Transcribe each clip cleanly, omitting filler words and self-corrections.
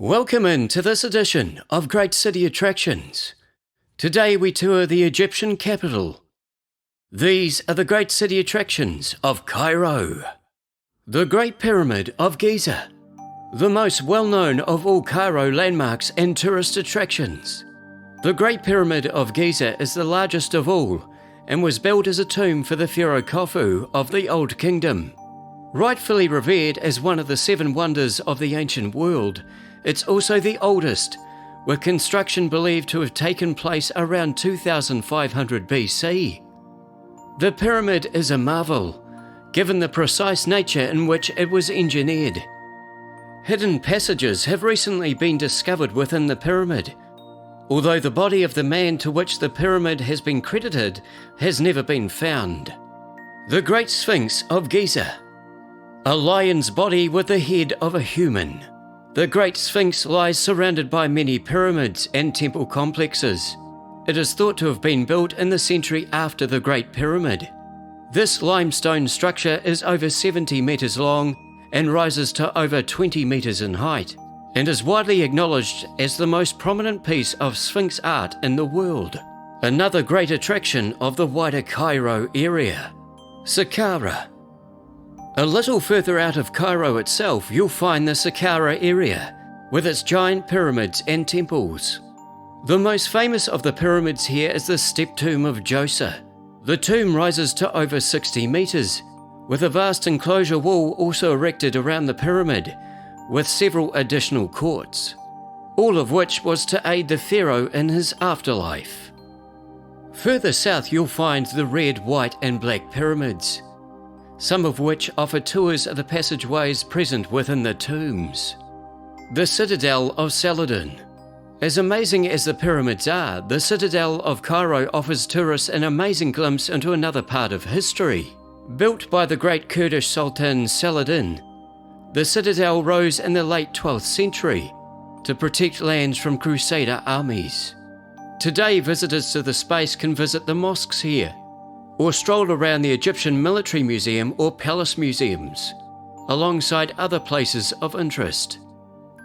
Welcome into this edition of Great City Attractions. Today we tour the Egyptian capital. These are the Great City Attractions of Cairo. The Great Pyramid of Giza, the most well-known of all Cairo landmarks and tourist attractions. The Great Pyramid of Giza is the largest of all and was built as a tomb for the Pharaoh Khufu of the Old Kingdom. Rightfully revered as one of the seven wonders of the ancient world, it's also the oldest, with construction believed to have taken place around 2500 BC. The pyramid is a marvel, given the precise nature in which it was engineered. Hidden passages have recently been discovered within the pyramid, although the body of the man to which the pyramid has been credited has never been found. The Great Sphinx of Giza, a lion's body with the head of a human. The Great Sphinx lies surrounded by many pyramids and temple complexes. It is thought to have been built in the century after the Great Pyramid. This limestone structure is over 70 meters long and rises to over 20 meters in height, and is widely acknowledged as the most prominent piece of Sphinx art in the world. Another great attraction of the wider Cairo area, Saqqara. A little further out of Cairo itself, you'll find the Saqqara area, with its giant pyramids and temples. The most famous of the pyramids here is the step tomb of Djoser. The tomb rises to over 60 meters, with a vast enclosure wall also erected around the pyramid, with several additional courts, all of which was to aid the pharaoh in his afterlife. Further south you'll find the red, white and black pyramids, some of which offer tours of the passageways present within the tombs. The Citadel of Saladin. As amazing as the pyramids are, the Citadel of Cairo offers tourists an amazing glimpse into another part of history. Built by the great Kurdish Sultan Saladin, the citadel rose in the late 12th century to protect lands from Crusader armies. Today, visitors to the space can visit the mosques here, or stroll around the Egyptian Military Museum or Palace Museums, alongside other places of interest.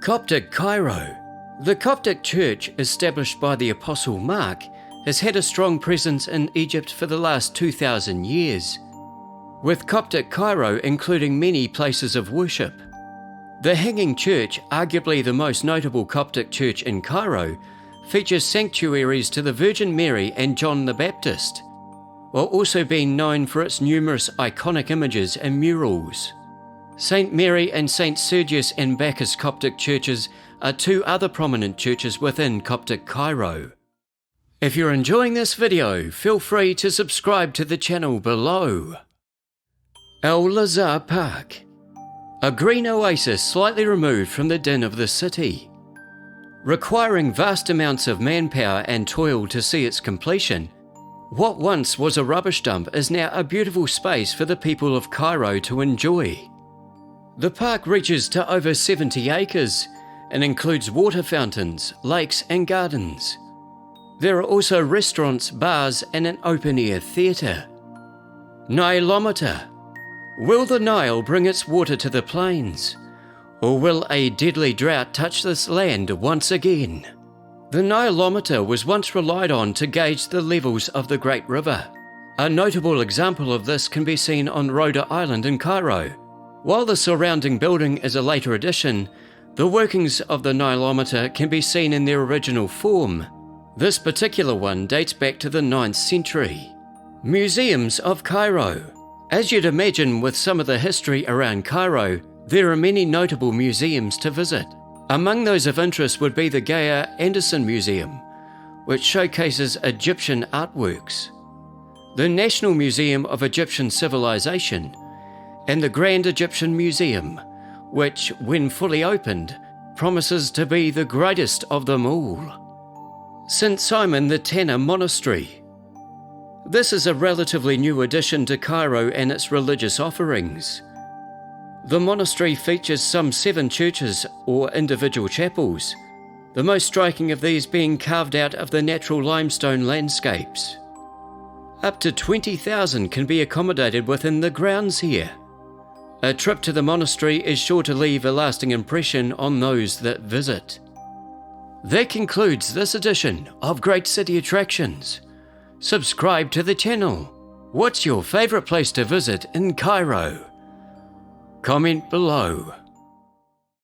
Coptic Cairo. The Coptic Church, established by the Apostle Mark, has had a strong presence in Egypt for the last 2,000 years, with Coptic Cairo including many places of worship. The Hanging Church, arguably the most notable Coptic church in Cairo, features sanctuaries to the Virgin Mary and John the Baptist, while also being known for its numerous iconic images and murals. St. Mary and St. Sergius and Bacchus Coptic churches are two other prominent churches within Coptic Cairo. If you're enjoying this video, feel free to subscribe to the channel below. Al-Azhar Park, a green oasis slightly removed from the din of the city. Requiring vast amounts of manpower and toil to see its completion, what once was a rubbish dump is now a beautiful space for the people of Cairo to enjoy. The park reaches to over 70 acres and includes water fountains, lakes and gardens. There are also restaurants, bars and an open-air theatre. Nilometer. Will the Nile bring its water to the plains? Or will a deadly drought touch this land once again? The Nilometer was once relied on to gauge the levels of the Great River. A notable example of this can be seen on Rhoda Island in Cairo. While the surrounding building is a later addition, the workings of the Nilometer can be seen in their original form. This particular one dates back to the 9th century. Museums of Cairo. As you'd imagine with some of the history around Cairo, there are many notable museums to visit. Among those of interest would be the Geyer Anderson Museum, which showcases Egyptian artworks, the National Museum of Egyptian Civilization, and the Grand Egyptian Museum, which, when fully opened, promises to be the greatest of them all. St. Simon the Tanner Monastery. This is a relatively new addition to Cairo and its religious offerings. The monastery features some 7 churches or individual chapels, the most striking of these being carved out of the natural limestone landscapes. Up to 20,000 can be accommodated within the grounds here. A trip to the monastery is sure to leave a lasting impression on those that visit. That concludes this edition of Great City Attractions. Subscribe to the channel. What's your favourite place to visit in Cairo? Comment below.